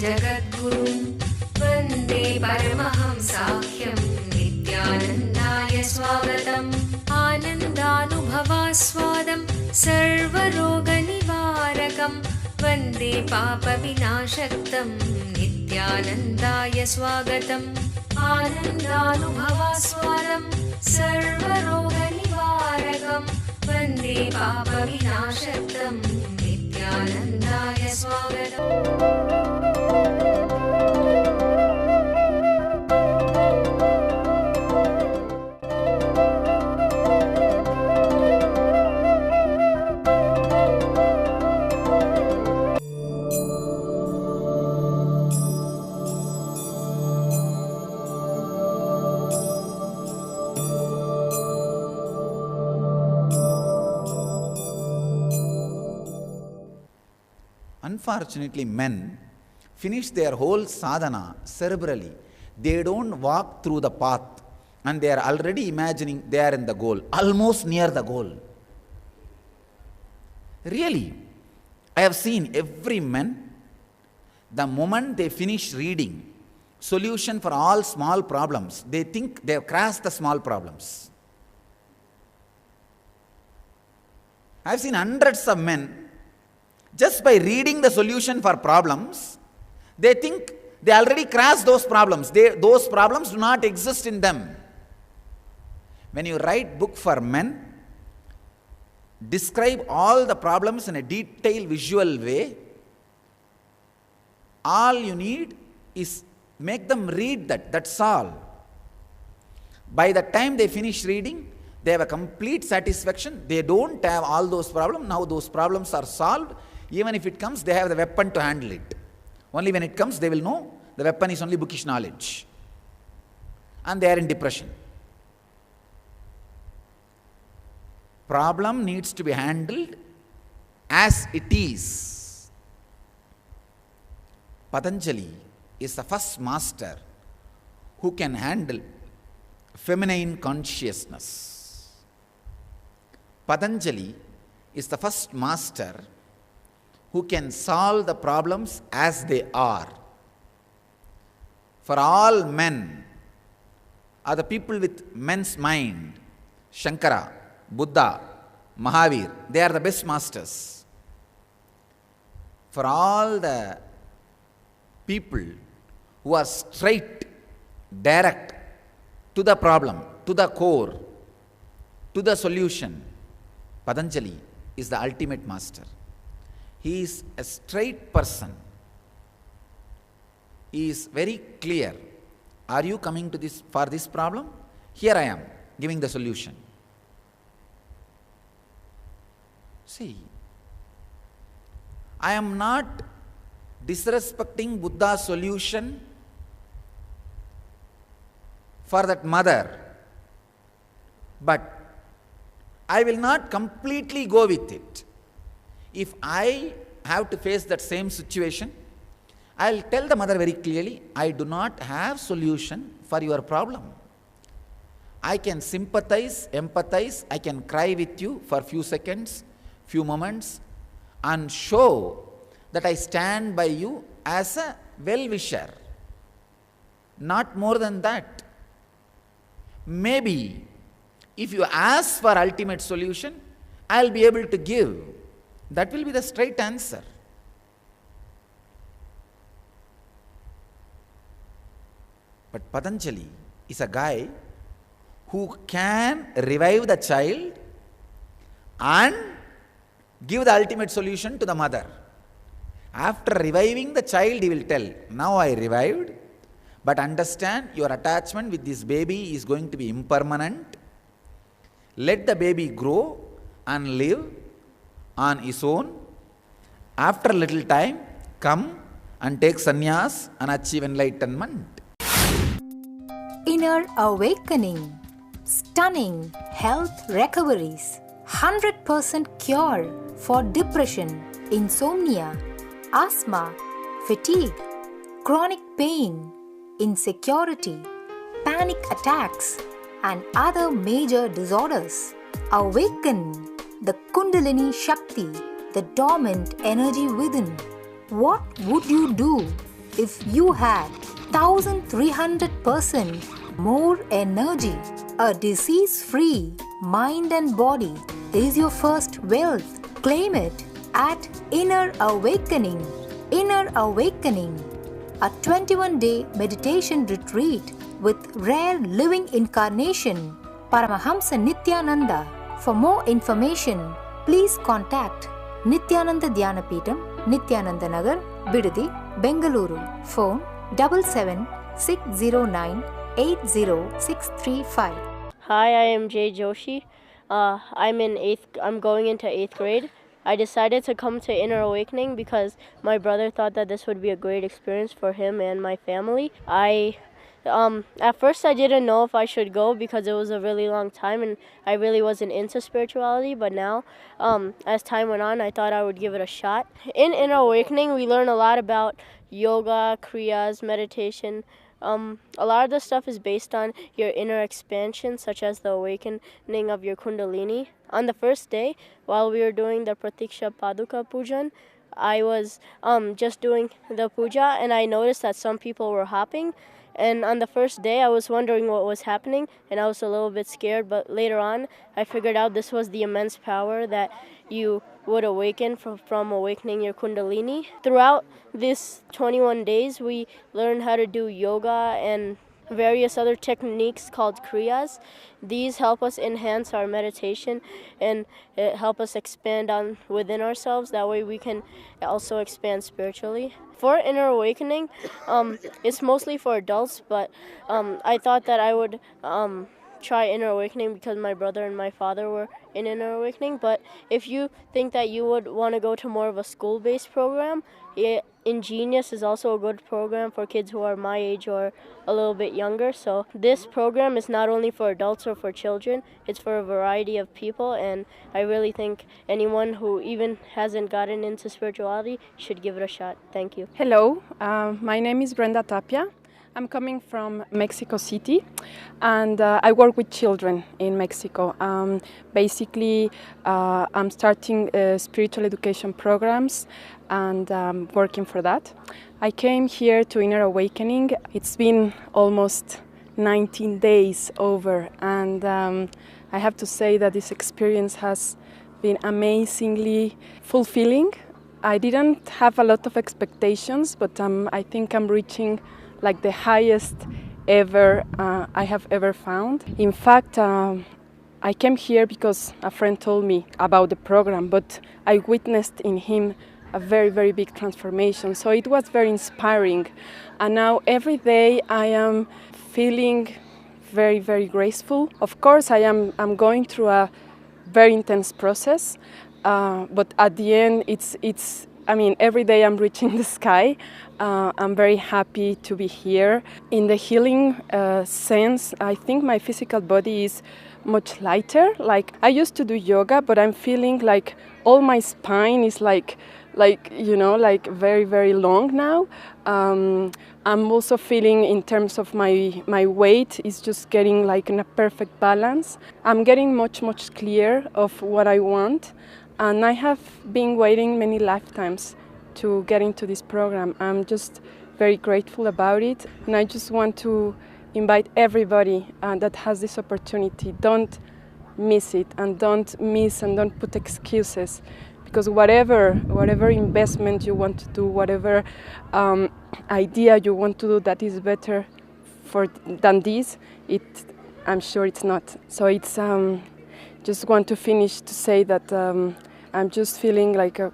जगद्गुरुं वन्दे परमहंसाख्यं नित्यानन्दाय स्वागतम् आनन्दानुभवास्वादं सर्वरोगनिवारकं वन्दे पापविनाशक्तं नित्यानन्दाय स्वागतम् आनन्दानुभवास्वादं सर्वरोगनिवारकं वन्दे पापविनाशक्तं नित्यानन्दाय स्वागतम्। Unfortunately, men finish their whole sadhana cerebrally. They don't walk through the path and they are already imagining they are in the goal, almost near the goal. Really, I have seen every man, the moment they finish reading solution for all small problems, they think they have crashed the small problems. I have seen hundreds of men, just by reading the solution for problems, they think they already crashed those problems. Those problems do not exist in them. When you write book for men, describe all the problems in a detailed visual way, all you need is make them read that. That's all. By the time they finish reading, they have a complete satisfaction. They don't have all those problems. Now those problems are solved. Even if it comes, they have the weapon to handle it. Only when it comes, they will know the weapon is only bookish knowledge. And they are in depression. Problem needs to be handled as it is. Patanjali is the first master who can handle feminine consciousness. Patanjali is the first master who can solve the problems as they are. For all men are the people with men's mind, Shankara, Buddha, Mahavir, they are the best masters. For all the people who are straight, direct to the problem, to the core, to the solution, Patanjali is the ultimate master. He is a straight person. He is very clear. Are you coming to this for this problem? Here I am, giving the solution. See, I am not disrespecting Buddha's solution for that mother, but I will not completely go with it. If I have to face that same situation, I'll tell the mother very clearly, I do not have solution for your problem. I can sympathize, empathize, I can cry with you for few seconds, few moments, and show that I stand by you as a well-wisher. Not more than that. Maybe if you ask for ultimate solution, I'll be able to give. That will be the straight answer. But Patanjali is a guy who can revive the child and give the ultimate solution to the mother. After reviving the child, he will tell, now I revived, but understand your attachment with this baby is going to be impermanent. Let the baby grow and live on his own. After a little time, come and take sannyas and achieve enlightenment. Inner awakening, stunning health recoveries, 100% cure for depression, insomnia, asthma, fatigue, chronic pain, insecurity, panic attacks, and other major disorders. Awaken the Kundalini Shakti, the dormant energy within. What would you do if you had 1300% more energy. A disease-free mind and body is your first wealth. Claim it at Inner Awakening. Inner Awakening, a 21-day meditation retreat with rare living incarnation, Paramahamsa Nityananda. For more information, please contact Nityananda Dhyanapitham, Nityananda Nagar, Bidadi, Bengaluru. Phone 7760980635. Hi, I am Jay Joshi. I'm going into 8th grade. I decided to come to Inner Awakening because my brother thought that this would be a great experience for him and my family. At first I didn't know if I should go because it was a really long time and I really wasn't into spirituality, but now, as time went on, I thought I would give it a shot. In Inner Awakening, we learn a lot about yoga, kriyas, meditation. A lot of the stuff is based on your inner expansion, such as the awakening of your kundalini. On the first day, while we were doing the Pratiksha Paduka Pujan, I was just doing the puja and I noticed that some people were hopping. And on the first day, I was wondering what was happening, and I was a little bit scared. But later on, I figured out this was the immense power that you would awaken from awakening your kundalini. Throughout these 21 days, we learned how to do yoga and various other techniques called kriyas. These help us enhance our meditation and help us expand on within ourselves. That way we can also expand spiritually. For Inner Awakening, it's mostly for adults, but I thought that I would try Inner Awakening because my brother and my father were in Inner Awakening. But if you think that you would want to go to more of a school-based program, Ingenious is also a good program for kids who are my age or a little bit younger. So this program is not only for adults or for children, it's for a variety of people, and I really think anyone who even hasn't gotten into spirituality should give it a shot. Thank you. Hello, my name is Brenda Tapia. I'm coming from Mexico City, and I work with children in Mexico. Basically, I'm starting spiritual education programs, and working for that. I came here to Inner Awakening. It's been almost 19 days over, and I have to say that this experience has been amazingly fulfilling. I didn't have a lot of expectations, but I think I'm reaching like the highest ever I have ever found. In fact, I came here because a friend told me about the program, but I witnessed in him a very, very big transformation. So it was very inspiring. And now every day I am feeling very, very graceful. Of course, I'm going through a very intense process, but at the end, every day I'm reaching the sky. I'm very happy to be here. In the healing sense, I think my physical body is much lighter. Like, I used to do yoga, but I'm feeling like all my spine is like very, very long now. I'm also feeling in terms of my weight is just getting like in a perfect balance. I'm getting much, much clear of what I want. And I have been waiting many lifetimes to get into this program. I'm just very grateful about it. And I just want to invite everybody that has this opportunity, don't miss it, and don't put excuses. Because whatever investment you want to do, whatever idea you want to do that is better than this, I'm sure it's not. So it's just want to finish to say that I'm just feeling like a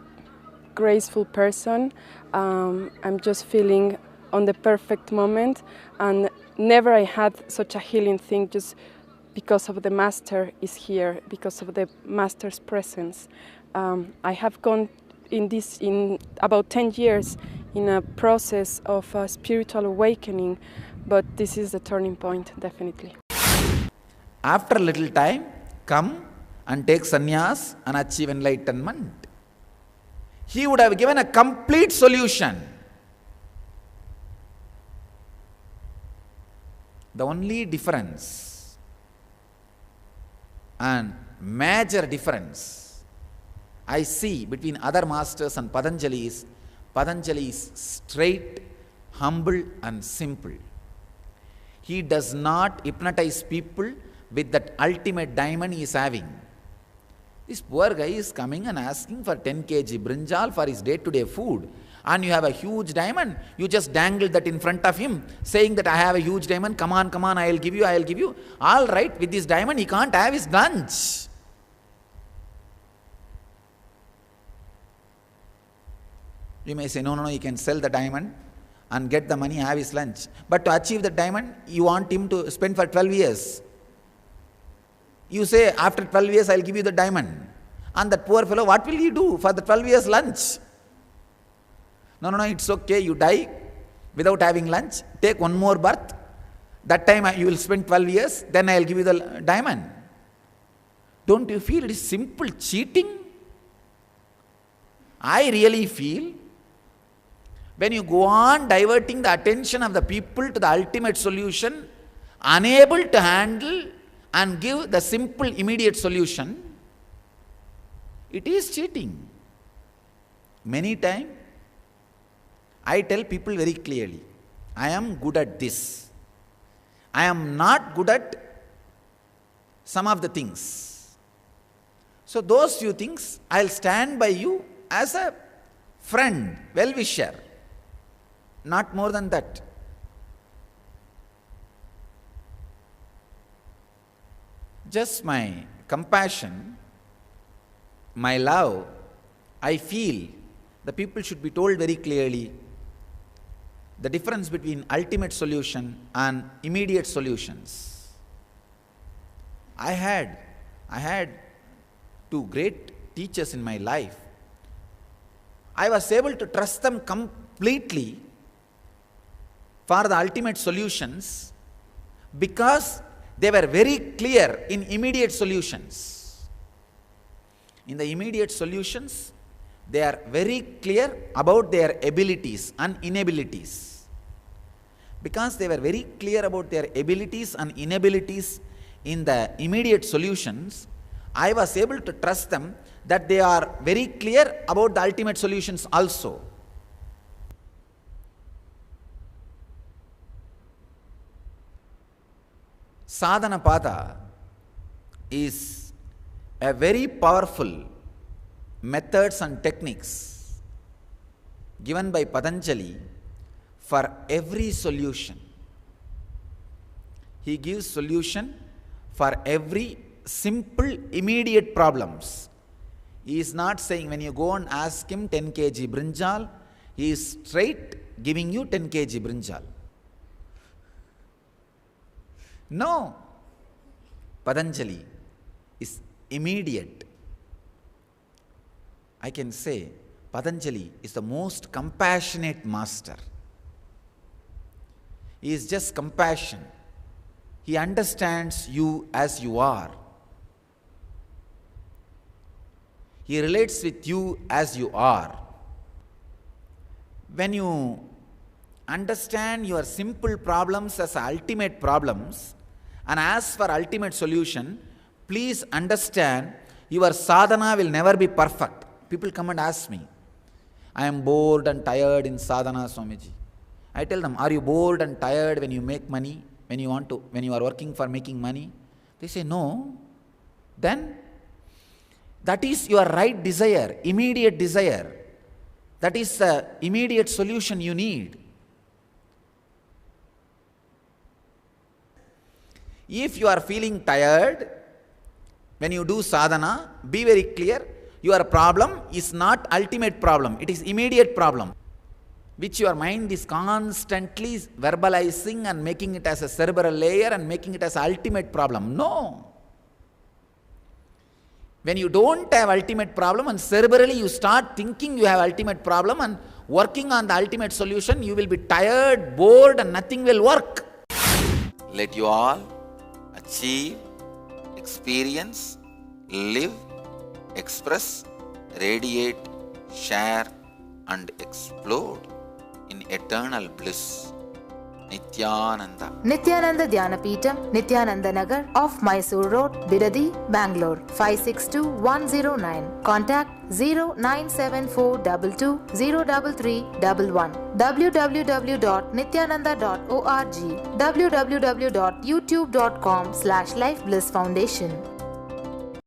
graceful person. I'm just feeling on the perfect moment, and never I had such a healing thing just because of the Master is here, because of the Master's presence. I have gone in about 10 years in a process of spiritual awakening, but this is the turning point, definitely. After a little time, come and take sannyas and achieve enlightenment. He would have given a complete solution. The only difference and major difference I see between other masters and Patanjali is Patanjali is straight, humble and simple. He does not hypnotize people with that ultimate diamond he is having. This poor guy is coming and asking for 10 kg brinjal for his day-to-day food. And you have a huge diamond, you just dangle that in front of him, saying that I have a huge diamond, come on, I'll give you. All right, with this diamond he can't have his lunch. You may say, no, you can sell the diamond and get the money, have his lunch. But to achieve the diamond, you want him to spend for 12 years. You say, after 12 years, I'll give you the diamond. And that poor fellow, what will he do for the 12 years lunch? No, it's okay, you die without having lunch, take one more birth. That time you will spend 12 years, then I'll give you the diamond. Don't you feel it is simple cheating? I really feel when you go on diverting the attention of the people to the ultimate solution, unable to handle and give the simple immediate solution, it is cheating. Many times I tell people very clearly, I am good at this. I am not good at some of the things. So those few things, I'll stand by you as a friend, well-wisher. Not more than that. Just my compassion, my love, I feel the people should be told very clearly the difference between ultimate solution and immediate solutions. I had two great teachers in my life. I was able to trust them completely for the ultimate solutions because they were very clear in immediate solutions. In the immediate solutions, they are very clear about their abilities and inabilities. Because they were very clear about their abilities and inabilities in the immediate solutions, I was able to trust them that they are very clear about the ultimate solutions also. Sadhana Pada is a very powerful methods and techniques given by Patanjali for every solution. He gives solution for every simple immediate problems. He is not saying when you go and ask him 10 kg brinjal, he is straight giving you 10 kg brinjal. No, Patanjali is immediate. I can say Patanjali is the most compassionate master. He is just compassion. He understands you as you are. He relates with you as you are. When you understand your simple problems as ultimate problems and ask for ultimate solution, please understand your sadhana will never be perfect. People come and ask me, I am bored and tired in sadhana, Swamiji. I tell them, are you bored and tired when you make money, when you are working for making money? They say, no. Then, that is your right desire, immediate desire. That is the immediate solution you need. If you are feeling tired, when you do sadhana, be very clear, your problem is not ultimate problem, it is immediate problem, which your mind is constantly verbalizing and making it as a cerebral layer and making it as an ultimate problem. No. When you don't have ultimate problem and cerebrally you start thinking you have ultimate problem and working on the ultimate solution, you will be tired, bored, and nothing will work. Let you all achieve, experience, live, express, radiate, share, and explode in eternal bliss. Nityananda. Nityananda Dhyanapitham, Nityananda Nagar, off Mysore Road, Bidadi, Bangalore, 562109. Contact 09742203311. www.nityananda.org. www.youtube.com/Life Bliss Foundation.